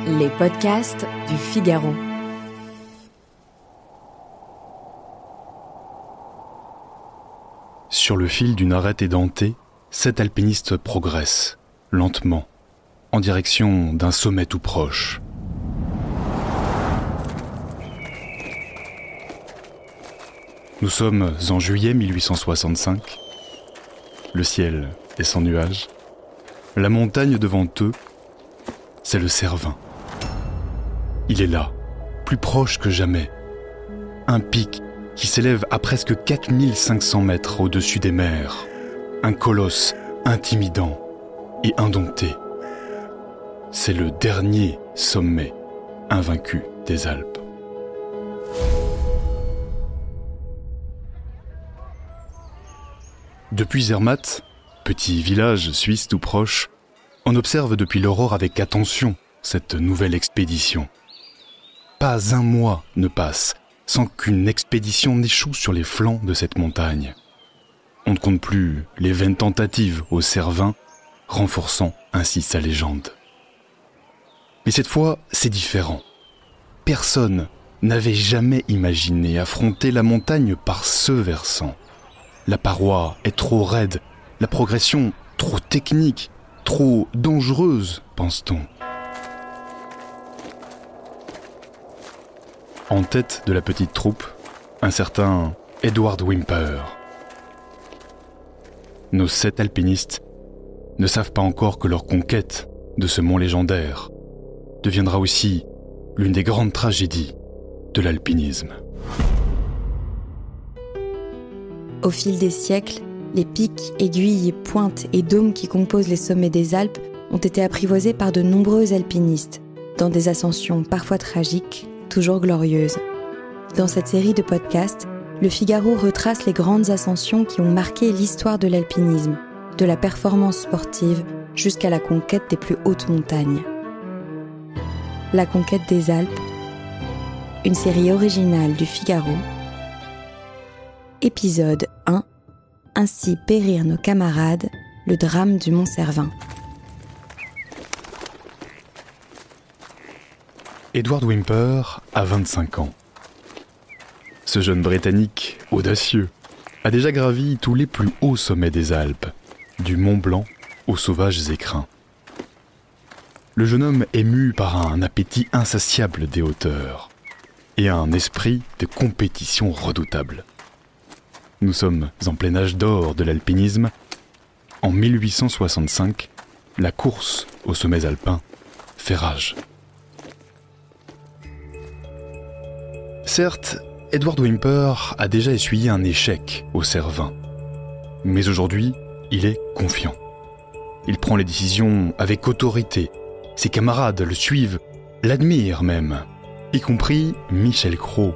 Les podcasts du Figaro. Sur le fil d'une arête édentée, 7 alpinistes progressent, lentement, en direction d'un sommet tout proche. Nous sommes en juillet 1865. Le ciel est sans nuages. La montagne devant eux, c'est le Cervin. Il est là, plus proche que jamais. Un pic qui s'élève à presque 4500 mètres au-dessus des mers. Un colosse intimidant et indompté. C'est le dernier sommet invaincu des Alpes. Depuis Zermatt, petit village suisse tout proche, on observe depuis l'aurore avec attention cette nouvelle expédition. Pas un mois ne passe sans qu'une expédition n'échoue sur les flancs de cette montagne. On ne compte plus les vaines tentatives au Cervin, renforçant ainsi sa légende. Mais cette fois, c'est différent. Personne n'avait jamais imaginé affronter la montagne par ce versant. La paroi est trop raide, la progression trop technique, trop dangereuse, pense-t-on. En tête de la petite troupe, un certain Edward Whymper. Nos 7 alpinistes ne savent pas encore que leur conquête de ce mont légendaire deviendra aussi l'une des grandes tragédies de l'alpinisme. Au fil des siècles, les pics, aiguilles, pointes et dômes qui composent les sommets des Alpes ont été apprivoisés par de nombreux alpinistes, dans des ascensions parfois tragiques, toujours glorieuses. Dans cette série de podcasts, le Figaro retrace les grandes ascensions qui ont marqué l'histoire de l'alpinisme, de la performance sportive jusqu'à la conquête des plus hautes montagnes. La conquête des Alpes, une série originale du Figaro. Épisode 1. Ainsi périrent nos camarades, le drame du Mont Cervin. Edward Whymper a 25 ans. Ce jeune Britannique, audacieux, a déjà gravi tous les plus hauts sommets des Alpes, du Mont Blanc aux sauvages écrins. Le jeune homme est mu par un appétit insatiable des hauteurs et un esprit de compétition redoutable. Nous sommes en plein âge d'or de l'alpinisme. En 1865, la course aux sommets alpins fait rage. Certes, Edward Whymper a déjà essuyé un échec au Cervin. Mais aujourd'hui, il est confiant. Il prend les décisions avec autorité. Ses camarades le suivent, l'admirent même, y compris Michel Cros.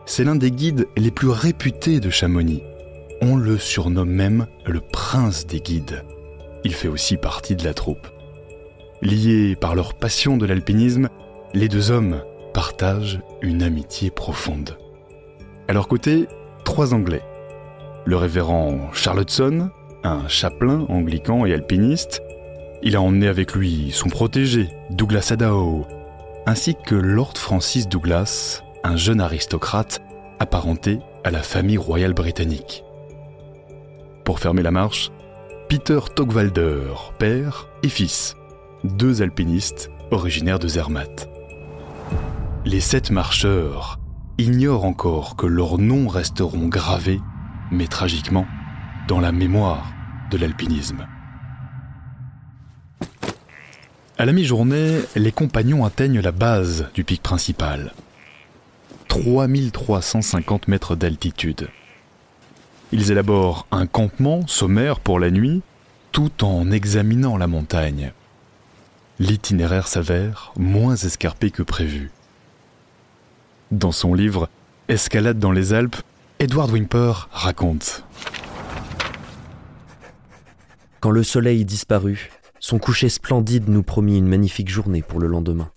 C'est l'un des guides les plus réputés de Chamonix. On le surnomme même le prince des guides. Il fait aussi partie de la troupe. Liés par leur passion de l'alpinisme, les deux hommes partagent une amitié profonde. À leur côté, 3 Anglais. Le révérend Charlottson, un chapelain anglican et alpiniste. Il a emmené avec lui son protégé, Douglas Adao, ainsi que Lord Francis Douglas, un jeune aristocrate apparenté à la famille royale britannique. Pour fermer la marche, Peter Togwalder, père et fils, 2 alpinistes originaires de Zermatt. Les 7 marcheurs ignorent encore que leurs noms resteront gravés, mais tragiquement, dans la mémoire de l'alpinisme. À la mi-journée, les compagnons atteignent la base du pic principal. 3350 mètres d'altitude. Ils élaborent un campement sommaire pour la nuit, tout en examinant la montagne. L'itinéraire s'avère moins escarpé que prévu. Dans son livre « Escalade dans les Alpes », Edward Whymper raconte. Quand le soleil disparut, son coucher splendide nous promit une magnifique journée pour le lendemain.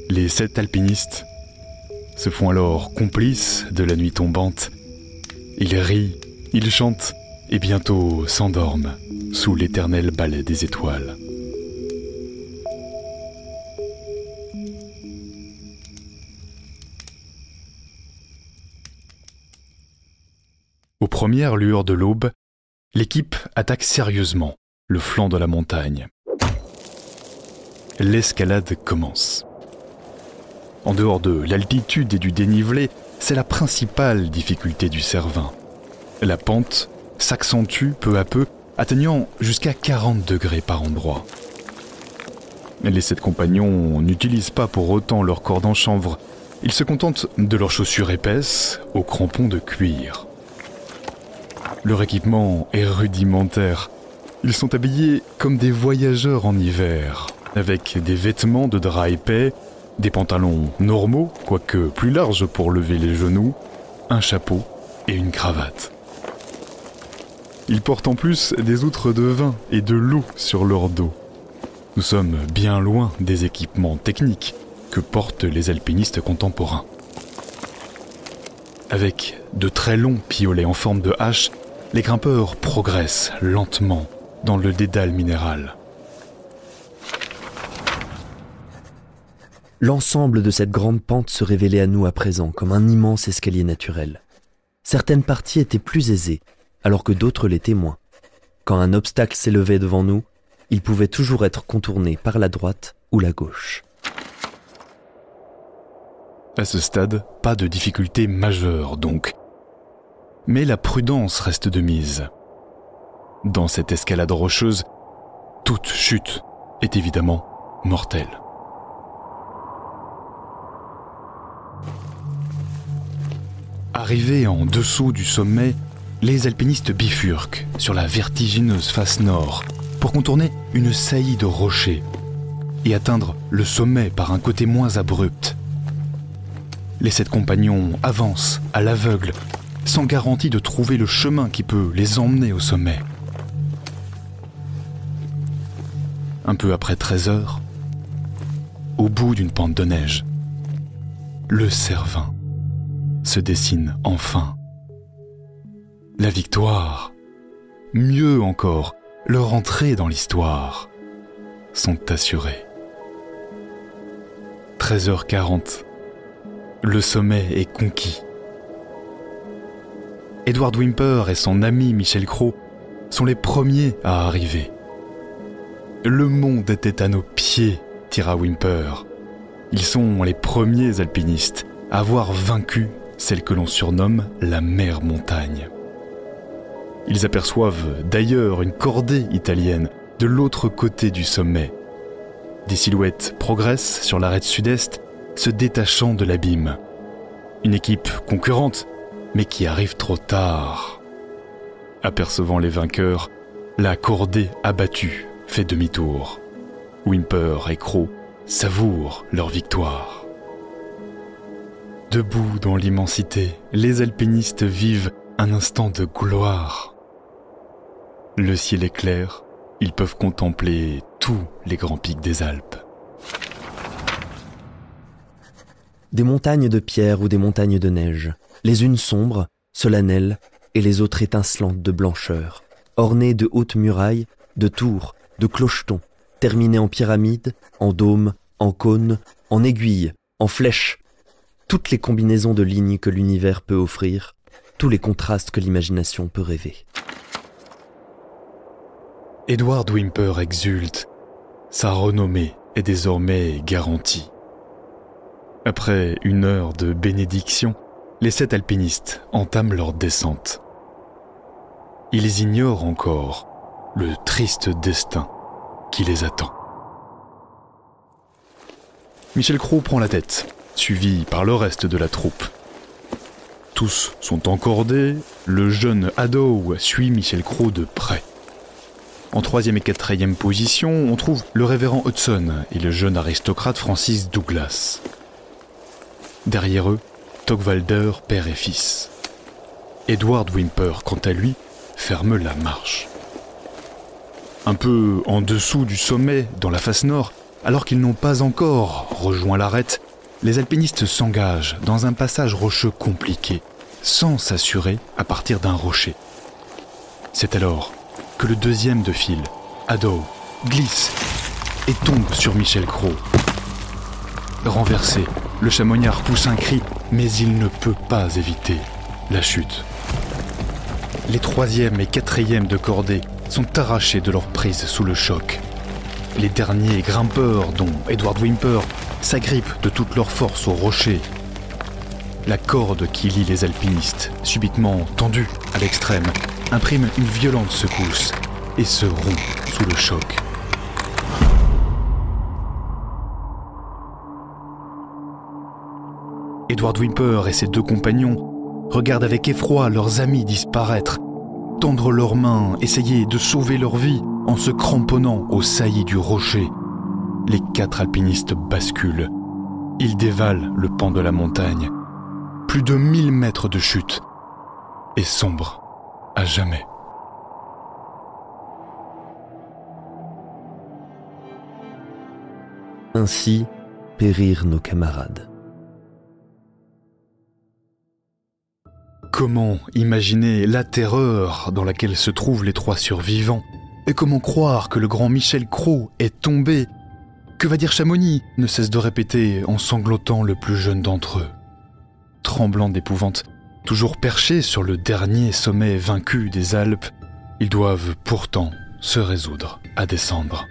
Les 7 alpinistes se font alors complices de la nuit tombante. Ils rient, ils chantent et bientôt s'endorment sous l'éternel balai des étoiles. Aux premières lueurs de l'aube, l'équipe attaque sérieusement le flanc de la montagne. L'escalade commence. En dehors de l'altitude et du dénivelé, c'est la principale difficulté du Cervin. La pente s'accentue peu à peu, atteignant jusqu'à 40 degrés par endroit. Les 7 compagnons n'utilisent pas pour autant leur corde en chanvre. Ils se contentent de leurs chaussures épaisses aux crampons de cuir. Leur équipement est rudimentaire. Ils sont habillés comme des voyageurs en hiver, avec des vêtements de drap épais, des pantalons normaux, quoique plus larges pour lever les genoux, un chapeau et une cravate. Ils portent en plus des outres de vin et de loup sur leur dos. Nous sommes bien loin des équipements techniques que portent les alpinistes contemporains. Avec de très longs piolets en forme de hache, les grimpeurs progressent lentement dans le dédale minéral. L'ensemble de cette grande pente se révélait à nous à présent comme un immense escalier naturel. Certaines parties étaient plus aisées, alors que d'autres l'étaient moins. Quand un obstacle s'élevait devant nous, il pouvait toujours être contourné par la droite ou la gauche. À ce stade, pas de difficulté majeure donc. Mais la prudence reste de mise. Dans cette escalade rocheuse, toute chute est évidemment mortelle. Arrivés en dessous du sommet, les alpinistes bifurquent sur la vertigineuse face nord pour contourner une saillie de rochers et atteindre le sommet par un côté moins abrupt. Les 7 compagnons avancent à l'aveugle, sans garantie de trouver le chemin qui peut les emmener au sommet. Un peu après 13 heures, au bout d'une pente de neige, le Cervin se dessine enfin. La victoire, mieux encore, leur entrée dans l'histoire, sont assurées. 13h40, le sommet est conquis. Edward Whymper et son ami Michel Cros sont les premiers à arriver. Le monde était à nos pieds, dira Whymper. Ils sont les premiers alpinistes à avoir vaincu celle que l'on surnomme la mer montagne. Ils aperçoivent d'ailleurs une cordée italienne de l'autre côté du sommet. Des silhouettes progressent sur l'arête sud-est, se détachant de l'abîme. Une équipe concurrente, mais qui arrive trop tard. Apercevant les vainqueurs, la cordée abattue fait demi-tour. Whymper et Cros savourent leur victoire. Debout dans l'immensité, les alpinistes vivent un instant de gloire. Le ciel est clair, ils peuvent contempler tous les grands pics des Alpes. Des montagnes de pierre ou des montagnes de neige, les unes sombres, solennelles, et les autres étincelantes de blancheur, ornées de hautes murailles, de tours, de clochetons, terminées en pyramides, en dômes, en cônes, en aiguilles, en flèches. Toutes les combinaisons de lignes que l'univers peut offrir, tous les contrastes que l'imagination peut rêver. Edward Whymper exulte. Sa renommée est désormais garantie. Après 1 heure de bénédiction, les 7 alpinistes entament leur descente. Ils ignorent encore le triste destin qui les attend. Michel Cros prend la tête, suivi par le reste de la troupe. Tous sont encordés, le jeune Haddow suit Michel Cros de près. En 3e et 4e position, on trouve le révérend Hudson et le jeune aristocrate Francis Douglas. Derrière eux, Togwalder, père et fils. Edward Whymper, quant à lui, ferme la marche. Un peu en dessous du sommet, dans la face nord, alors qu'ils n'ont pas encore rejoint l'arête, les alpinistes s'engagent dans un passage rocheux compliqué, sans s'assurer à partir d'un rocher. C'est alors que le deuxième de file, Haddow, glisse et tombe sur Michel Cros. Renversé, le chamoignard pousse un cri, mais il ne peut pas éviter la chute. Les troisième et quatrième de cordée sont arrachés de leur prise sous le choc. Les derniers grimpeurs, dont Edward Whymper, s'agrippent de toute leur force au rocher. La corde qui lie les alpinistes, subitement tendue à l'extrême, imprime une violente secousse et se rompt sous le choc. Edward Whymper et ses deux compagnons regardent avec effroi leurs amis disparaître, tendre leurs mains, essayer de sauver leur vie en se cramponnant aux saillies du rocher. Les 4 alpinistes basculent. Ils dévalent le pan de la montagne. Plus de 1000 mètres de chute et sombrent à jamais. Ainsi périrent nos camarades. Comment imaginer la terreur dans laquelle se trouvent les 3 survivants? Et comment croire que le grand Michel Cros est tombé? Que va dire Chamonix? Ne cesse de répéter en sanglotant le plus jeune d'entre eux. Tremblant d'épouvante, toujours perchés sur le dernier sommet vaincu des Alpes, ils doivent pourtant se résoudre à descendre.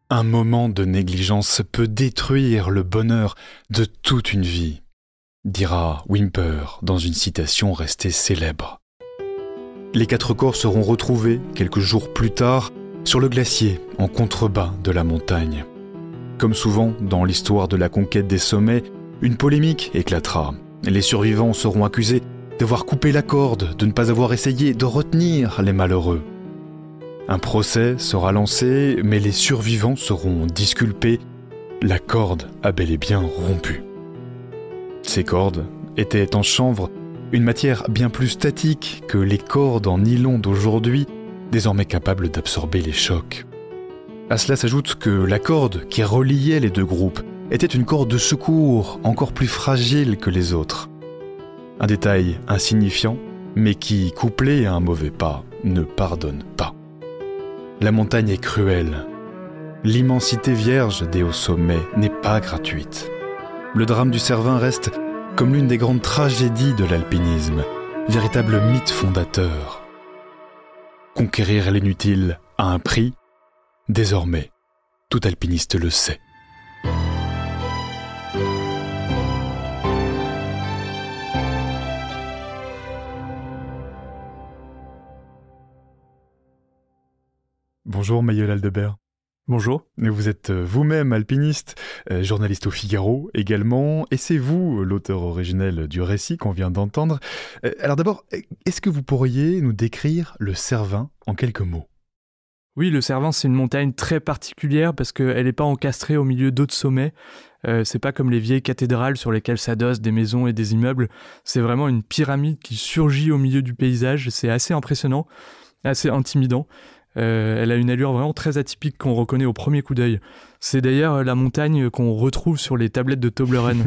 Un moment de négligence peut détruire le bonheur de toute une vie, dira Whymper dans une citation restée célèbre. Les 4 corps seront retrouvés quelques jours plus tard sur le glacier en contrebas de la montagne. Comme souvent dans l'histoire de la conquête des sommets, une polémique éclatera. Les survivants seront accusés d'avoir coupé la corde, de ne pas avoir essayé de retenir les malheureux. Un procès sera lancé, mais les survivants seront disculpés. La corde a bel et bien rompu. Ces cordes étaient en chanvre, une matière bien plus statique que les cordes en nylon d'aujourd'hui, désormais capables d'absorber les chocs. À cela s'ajoute que la corde qui reliait les 2 groupes était une corde de secours encore plus fragile que les autres. Un détail insignifiant, mais qui, couplé à un mauvais pas, ne pardonne pas. La montagne est cruelle. L'immensité vierge des hauts sommets n'est pas gratuite. Le drame du Cervin reste comme l'une des grandes tragédies de l'alpinisme, véritable mythe fondateur. Conquérir l'inutile a un prix. Désormais, tout alpiniste le sait. Bonjour Maïeul Aldebert. Bonjour. Vous êtes vous-même alpiniste, journaliste au Figaro également, et c'est vous l'auteur originel du récit qu'on vient d'entendre. Alors d'abord, est-ce que vous pourriez nous décrire le Cervin en quelques mots ? Oui, le Cervin, c'est une montagne très particulière parce qu'elle n'est pas encastrée au milieu d'autres sommets. C'est pas comme les vieilles cathédrales sur lesquelles s'adossent des maisons et des immeubles. C'est vraiment une pyramide qui surgit au milieu du paysage. C'est assez impressionnant, assez intimidant. Elle a une allure vraiment très atypique qu'on reconnaît au premier coup d'œil. C'est d'ailleurs la montagne qu'on retrouve sur les tablettes de Toblerone.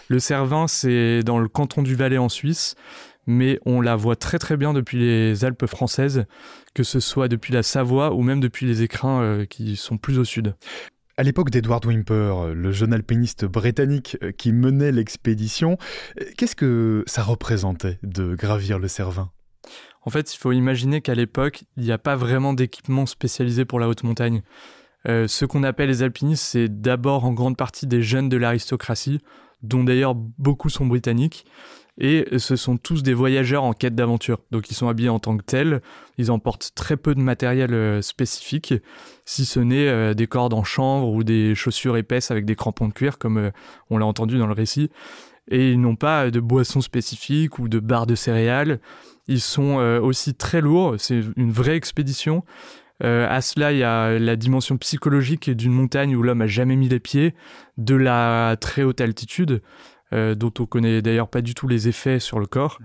Le Cervin, c'est dans le canton du Valais en Suisse, mais on la voit très très bien depuis les Alpes françaises, que ce soit depuis la Savoie ou même depuis les écrins qui sont plus au sud. À l'époque d'Edward Whymper, le jeune alpiniste britannique qui menait l'expédition, qu'est-ce que ça représentait de gravir le Cervin ? En fait, il faut imaginer qu'à l'époque, il n'y a pas vraiment d'équipement spécialisé pour la haute montagne. Ce qu'on appelle les alpinistes, c'est d'abord en grande partie des jeunes de l'aristocratie, dont d'ailleurs beaucoup sont britanniques, et ce sont tous des voyageurs en quête d'aventure. Donc ils sont habillés en tant que tels, ils emportent très peu de matériel spécifique, si ce n'est des cordes en chanvre ou des chaussures épaisses avec des crampons de cuir, comme on l'a entendu dans le récit. Et ils n'ont pas de boissons spécifiques ou de barres de céréales. Ils sont aussi très lourds, c'est une vraie expédition. À cela, il y a la dimension psychologique d'une montagne où l'homme n'a jamais mis les pieds, de la très haute altitude, dont on ne connaît d'ailleurs pas du tout les effets sur le corps.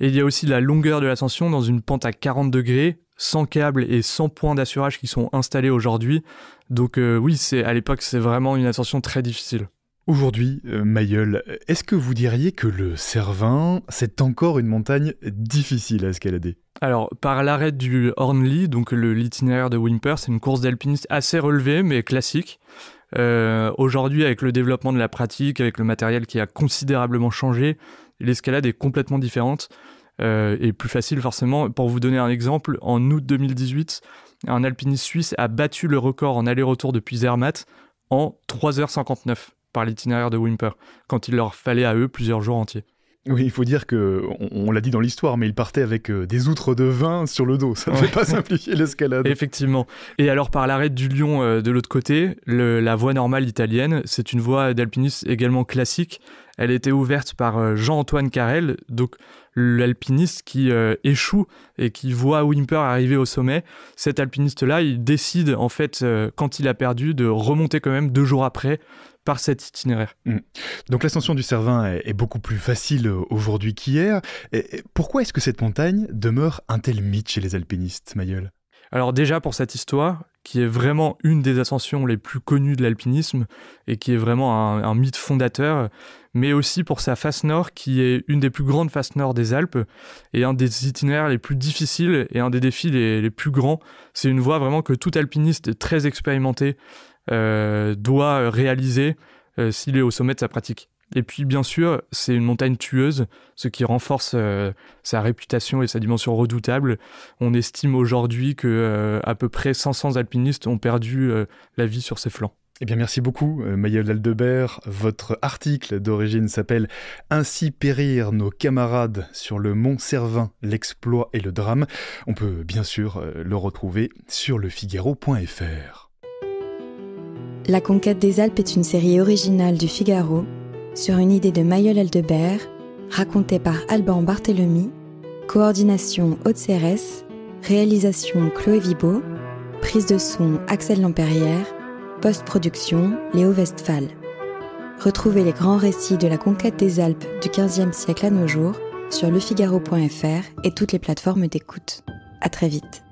Et il y a aussi la longueur de l'ascension dans une pente à 40 degrés, sans câbles et sans points d'assurage qui sont installés aujourd'hui. Donc oui, à l'époque, c'est vraiment une ascension très difficile. Aujourd'hui, Mayol, est-ce que vous diriez que le Cervin, c'est encore une montagne difficile à escalader ? Alors, par l'arrêt du Hornli, donc l'itinéraire de Whymper, c'est une course d'alpinistes assez relevée, mais classique. Aujourd'hui, avec le développement de la pratique, avec le matériel qui a considérablement changé, l'escalade est complètement différente et plus facile forcément. Pour vous donner un exemple, en août 2018, un alpiniste suisse a battu le record en aller-retour depuis Zermatt en 3h59 par l'itinéraire de Whymper, quand il leur fallait à eux plusieurs jours entiers. Oui, il faut dire que, on l'a dit dans l'histoire, mais il partait avec des outres de vin sur le dos. Ça ne fait pas simplifier l'escalade. Effectivement. Et alors, par l'arrêt du Lion de l'autre côté, la voie normale italienne, c'est une voie d'alpinisme également classique. Elle a été ouverte par Jean-Antoine Carrel, donc l'alpiniste qui échoue et qui voit Whymper arriver au sommet. Cet alpiniste-là, il décide, en fait, quand il a perdu, de remonter quand même 2 jours après par cet itinéraire. Donc l'ascension du Cervin est beaucoup plus facile aujourd'hui qu'hier. Et pourquoi est-ce que cette montagne demeure un tel mythe chez les alpinistes, Mayol ? Alors déjà pour cette histoire, qui est vraiment une des ascensions les plus connues de l'alpinisme et qui est vraiment un mythe fondateur, mais aussi pour sa face nord, qui est une des plus grandes faces nord des Alpes et un des itinéraires les plus difficiles et un des défis les plus grands. C'est une voie vraiment que tout alpiniste très expérimenté doit réaliser s'il est au sommet de sa pratique. Et puis bien sûr, c'est une montagne tueuse, ce qui renforce sa réputation et sa dimension redoutable. On estime aujourd'hui que à peu près 500 alpinistes ont perdu la vie sur ses flancs. Eh bien, merci beaucoup, Mayol Aldebert. Votre article d'origine s'appelle « Ainsi périrent nos camarades sur le mont Cervin, l'exploit et le drame ». On peut bien sûr le retrouver sur lefigaro.fr. La conquête des Alpes est une série originale du Figaro, sur une idée de Mayol Aldebert, racontée par Alban Barthélemy, coordination Aude-Cérès, réalisation Chloé Vibo, prise de son Axel Lampérière, post-production Léo Westphal. Retrouvez les grands récits de la conquête des Alpes du XVe siècle à nos jours sur lefigaro.fr et toutes les plateformes d'écoute. À très vite.